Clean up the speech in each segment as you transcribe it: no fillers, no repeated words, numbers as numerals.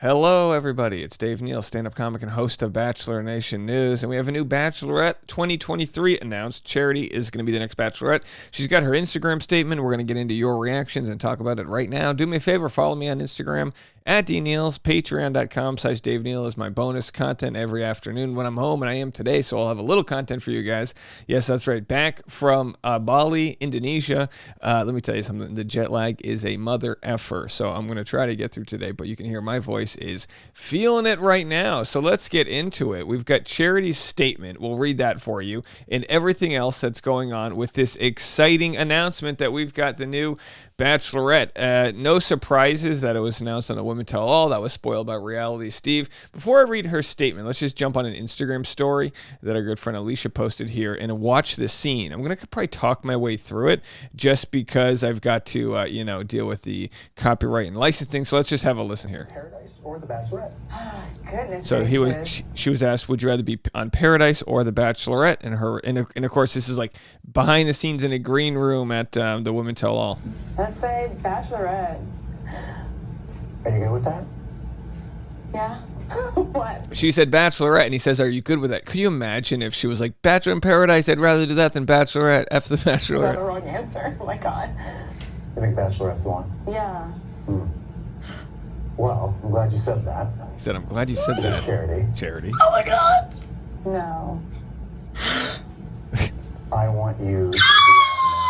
Hello, everybody. It's Dave Neal, stand-up comic and host of Bachelor Nation News, and we have a new Bachelorette 2023 announced. Charity is going to be the next Bachelorette. She's got her Instagram statement. We're going to get into your reactions and talk about it right now. Do me a favor, follow me on Instagram at dneals. Patreon.com/Dave Neal is my bonus content every afternoon when I'm home, and I am today, so I'll have a little content for you guys. Yes, that's right. Back from Bali, Indonesia. Let me tell you something. The jet lag is a mother effer, so I'm going to try to get through today, but you can hear my voice is feeling it right now. So let's get into it. We've got Charity's statement. We'll read that for you, and everything else that's going on with this exciting announcement that we've got the new Bachelorette. No surprises that it was announced on the Women Tell All. That was spoiled by Reality Steve. Before I read her statement, let's just jump on an Instagram story that our good friend Alicia posted here and watch the scene. I'm going to probably talk my way through it just because I've got to, deal with the copyright and licensing. So let's just have a listen here. Paradise or The Bachelorette? Goodness So gracious. she was asked, would you rather be on Paradise or The Bachelorette? And of course, this is like behind the scenes in a green room at the Women Tell All. Let's say Bachelorette. Are you good with that? Yeah. What? She said Bachelorette, and he says, are you good with that? Could you imagine if she was like, Bachelor in Paradise, I'd rather do that than Bachelorette, F the Is that Bachelorette. the wrong answer? Oh my god. You think Bachelorette's the one? Yeah. Well, I'm glad you said that. He said, I'm glad you said It's that. Charity. Charity. Oh my god. No. I want you to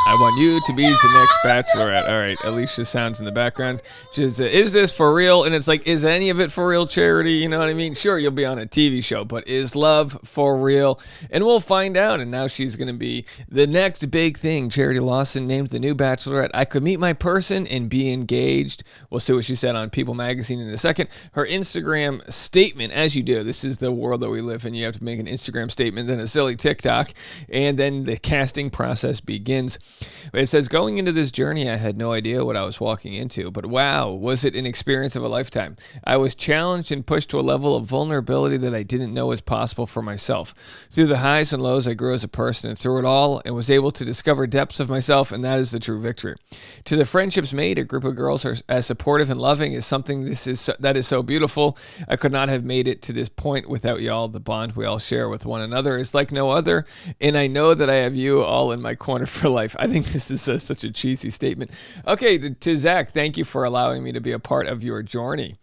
I want you to be the next Bachelorette. All right, Alicia sounds in the background. She says, is this for real? And it's like, is any of it for real, Charity? You know what I mean? Sure, you'll be on a TV show, but is love for real? And we'll find out. And now she's going to be the next big thing. Charity Lawson named the new Bachelorette. I could meet my person and be engaged. We'll see what she said on People Magazine in a second. Her Instagram statement, as you do, this is the world that we live in. You have to make an Instagram statement, then a silly TikTok, and then the casting process begins. It says, going into this journey, I had no idea what I was walking into, but wow, was it an experience of a lifetime. I was challenged and pushed to a level of vulnerability that I didn't know was possible for myself. Through the highs and lows, I grew as a person, and through it all, I was able to discover depths of myself, and that is the true victory. To the friendships made, a group of girls are as supportive and loving is something that is so beautiful. I could not have made it to this point without y'all. The bond we all share with one another is like no other, and I know that I have you all in my corner for life. I think this is such a cheesy statement. Okay, to Zach, thank you for allowing me to be a part of your journey.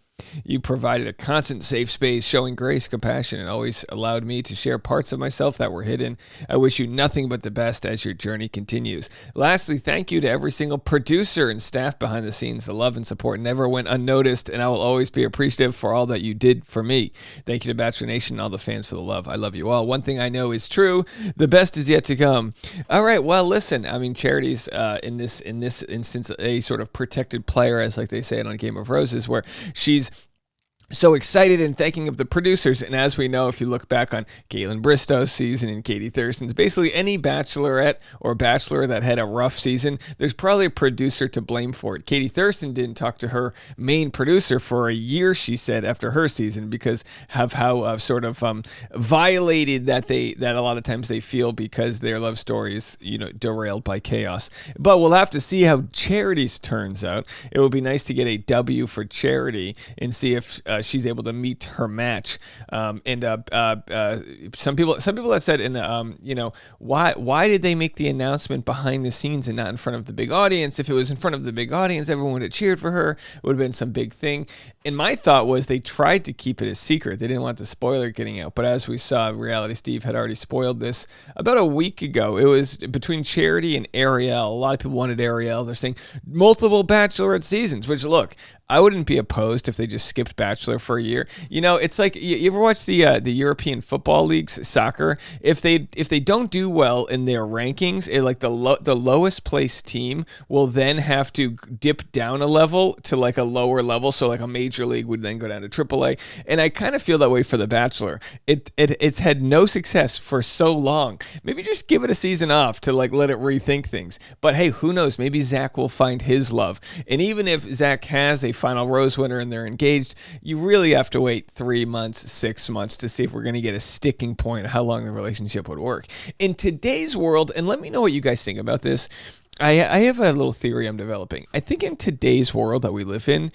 You provided a constant safe space, showing grace, compassion, and always allowed me to share parts of myself that were hidden. I wish you nothing but the best as your journey continues. Lastly, thank you to every single producer and staff behind the scenes. The love and support never went unnoticed, and I will always be appreciative for all that you did for me. Thank you to Bachelor Nation and all the fans for the love. I love you all. One thing I know is true: the best is yet to come. All right. Well, listen. I mean, Charity's in this instance a sort of protected player, as like they say it on Game of Roses, where she's so excited and thanking of the producers. And as we know, if you look back on Caitlin Bristow's season and Katie Thurston's, basically any Bachelorette or Bachelor that had a rough season, there's probably a producer to blame for it. Katie Thurston didn't talk to her main producer for a year, she said, after her season because of how violated that a lot of times they feel because their love story is, derailed by chaos. But we'll have to see how Charity's turns out. It would be nice to get a W for Charity and see if she's able to meet her match. Some people that said, why did they make the announcement behind the scenes and not in front of the big audience? If it was in front of the big audience, everyone would have cheered for her. It would have been some big thing. And my thought was they tried to keep it a secret. They didn't want the spoiler getting out. But as we saw, Reality Steve had already spoiled this about a week ago. It was between Charity and Ariel. A lot of people wanted Ariel. They're saying multiple Bachelorette seasons, which, look, I wouldn't be opposed if they just skipped Bachelor for a year. It's like, you ever watch the European football leagues, soccer? If they don't do well in their rankings, the lowest placed team will then have to dip down a level to like a lower level. So like a major league would then go down to AAA. And I kind of feel that way for The Bachelor. It's had no success for so long. Maybe just give it a season off to like let it rethink things. But hey, who knows? Maybe Zach will find his love. And even if Zach has a final rose winner and they're engaged, you really have to wait 3 months, 6 months to see if we're going to get a sticking point, how long the relationship would work. In today's world, and let me know what you guys think about this, I have a little theory I'm developing. I think in today's world that we live in,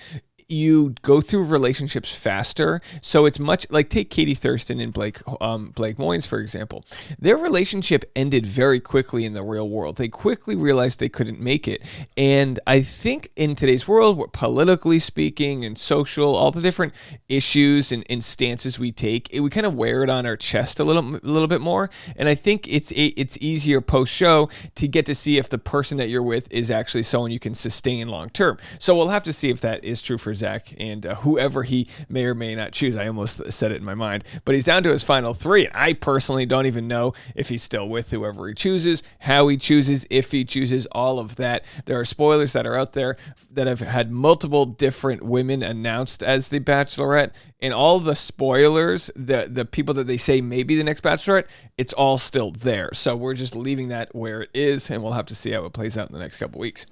you go through relationships faster. So it's much like take Katie Thurston and Blake Moynes, for example. Their relationship ended very quickly in the real world. They quickly realized they couldn't make it. And I think in today's world, politically speaking and social, all the different issues and stances we take, we kind of wear it on our chest a little bit more. And I think it's easier post-show to get to see if the person that you're with is actually someone you can sustain long term. So we'll have to see if that is true for Zach and whoever he may or may not choose. I almost said it in my mind, but he's down to his final 3. And I personally don't even know if he's still with whoever he chooses, how he chooses, if he chooses, all of that. There are spoilers that are out there that have had multiple different women announced as the Bachelorette, and all the spoilers, the people that they say may be the next Bachelorette, it's all still there. So we're just leaving that where it is, and we'll have to see how it plays out in the next couple weeks.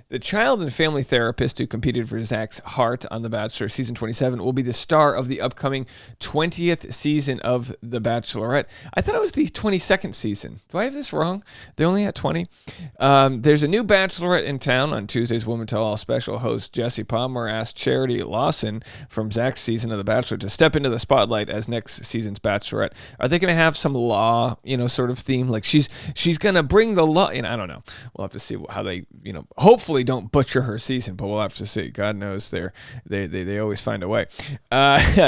The child and family therapist who competed for Zach's heart on The Bachelor season 27 will be the star of the upcoming 20th season of The Bachelorette. I thought it was the 22nd season. Do I have this wrong? They only had 20. There's a new Bachelorette in town. On Tuesday's Women Tell All special, host Jesse Palmer asked Charity Lawson from Zach's season of The Bachelor to step into the spotlight as next season's Bachelorette. Are they going to have some law, sort of theme? Like she's going to bring the law. I don't know. We'll have to see how they, hopefully don't butcher her season, but we'll have to see. God knows they always find a way.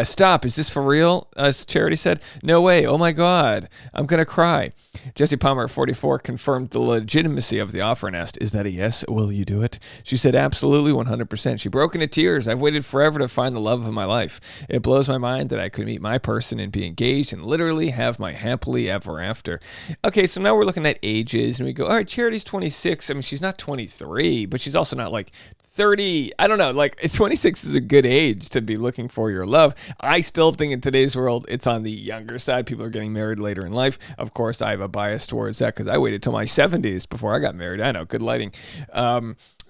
Stop. Is this for real? As Charity said. No way. Oh my God. I'm going to cry. Jesse Palmer, 44, confirmed the legitimacy of the offer and asked, is that a yes? Will you do it? She said, absolutely, 100%. She broke into tears. I've waited forever to find the love of my life. It blows my mind that I could meet my person and be engaged and literally have my happily ever after. Okay, so now we're looking at ages and we go, all right, Charity's 26. I mean, she's not 23, but she's also not like 30. I don't know. Like 26 is a good age to be looking for your love. I still think in today's world, it's on the younger side. People are getting married later in life. Of course, I have a bias towards that because I waited till my 70s before I got married. I know, good lighting.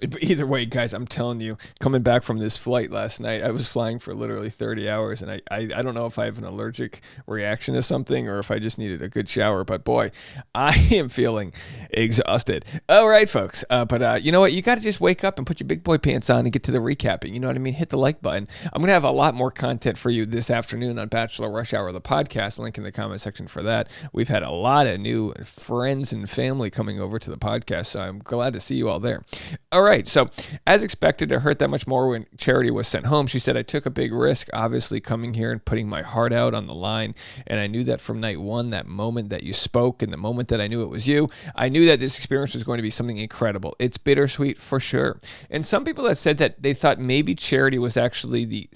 But either way, guys, I'm telling you, coming back from this flight last night, I was flying for literally 30 hours, and I don't know if I have an allergic reaction to something or if I just needed a good shower, but boy, I am feeling exhausted. All right, folks, but you know what? You got to just wake up and put your big boy pants on and get to the recapping. You know what I mean? Hit the like button. I'm going to have a lot more content for you this afternoon on Bachelor Rush Hour, the podcast. Link in the comment section for that. We've had a lot of new friends and family coming over to the podcast, so I'm glad to see you all there. All right, so as expected, it hurt that much more when Charity was sent home. She said, I took a big risk, obviously coming here and putting my heart out on the line, and I knew that from night one, that moment that you spoke and the moment that I knew it was you, I knew that this experience was going to be something incredible. It's bittersweet for sure. And some people that said that they thought maybe Charity was actually the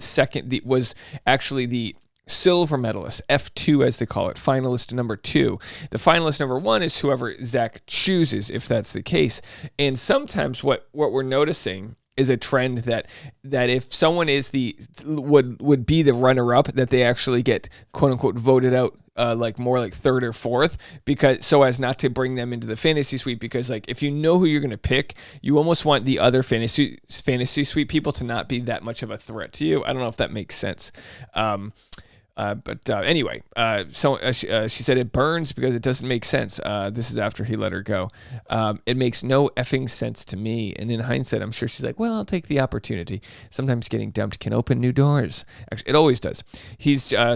silver medalist, F2 as they call it, finalist number 2. The finalist number 1 is whoever Zach chooses, if that's the case. And sometimes what we're noticing is a trend that if someone is would be the runner-up, that they actually get quote unquote voted out like more like 3rd or 4th, because so as not to bring them into the fantasy suite, because like if you know who you're going to pick, you almost want the other fantasy suite people to not be that much of a threat to you. I don't know if that makes sense. But anyway, she said it burns because it doesn't make sense. This is after he let her go. It makes no effing sense to me. And in hindsight, I'm sure she's like, well, I'll take the opportunity. Sometimes getting dumped can open new doors. Actually, it always does.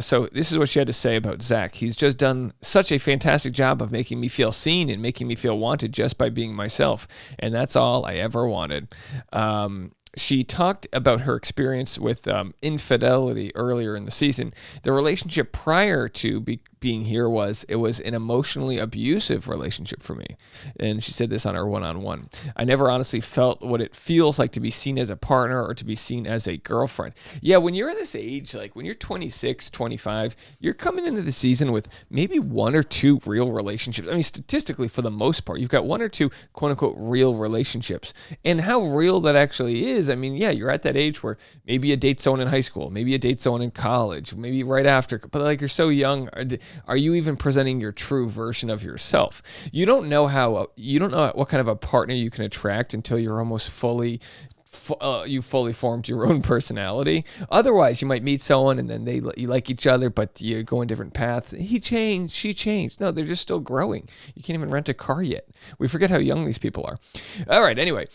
So this is what she had to say about Zach. He's just done such a fantastic job of making me feel seen and making me feel wanted just by being myself. And that's all I ever wanted. She talked about her experience with infidelity earlier in the season. The relationship prior to being here was an emotionally abusive relationship for me. And she said this on her one-on-one. I never honestly felt what it feels like to be seen as a partner or to be seen as a girlfriend. Yeah, when you're this age, like when you're 26, 25, you're coming into the season with maybe 1 or 2 real relationships. I mean, statistically, for the most part, you've got 1 or 2 quote-unquote real relationships. And how real that actually is, I mean, yeah, you're at that age where maybe you date someone in high school, maybe you date someone in college, maybe right after, but like you're so young. Are you even presenting your true version of yourself? You don't know what kind of a partner you can attract until you're almost fully formed your own personality. Otherwise, you might meet someone and then you like each other, but you go in different paths. He changed, she changed. No, they're just still growing. You can't even rent a car yet. We forget how young these people are. All right, anyway.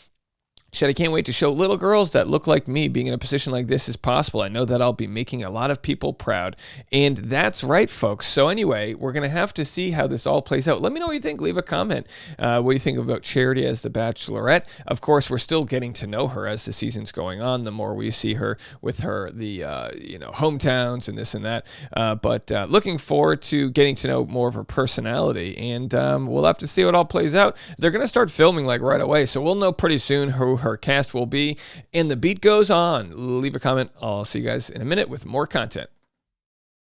Said, I can't wait to show little girls that look like me being in a position like this is possible. I know that I'll be making a lot of people proud. And that's right, folks. So anyway, we're going to have to see how this all plays out. Let me know what you think. Leave a comment. What do you think about Charity as the Bachelorette? Of course, we're still getting to know her as the season's going on. The more we see her with her, the hometowns and this and that. But looking forward to getting to know more of her personality. And we'll have to see how it all plays out. They're going to start filming like right away. So we'll know pretty soon who her cast will be, and the beat goes on. Leave a comment. I'll see you guys in a minute with more content.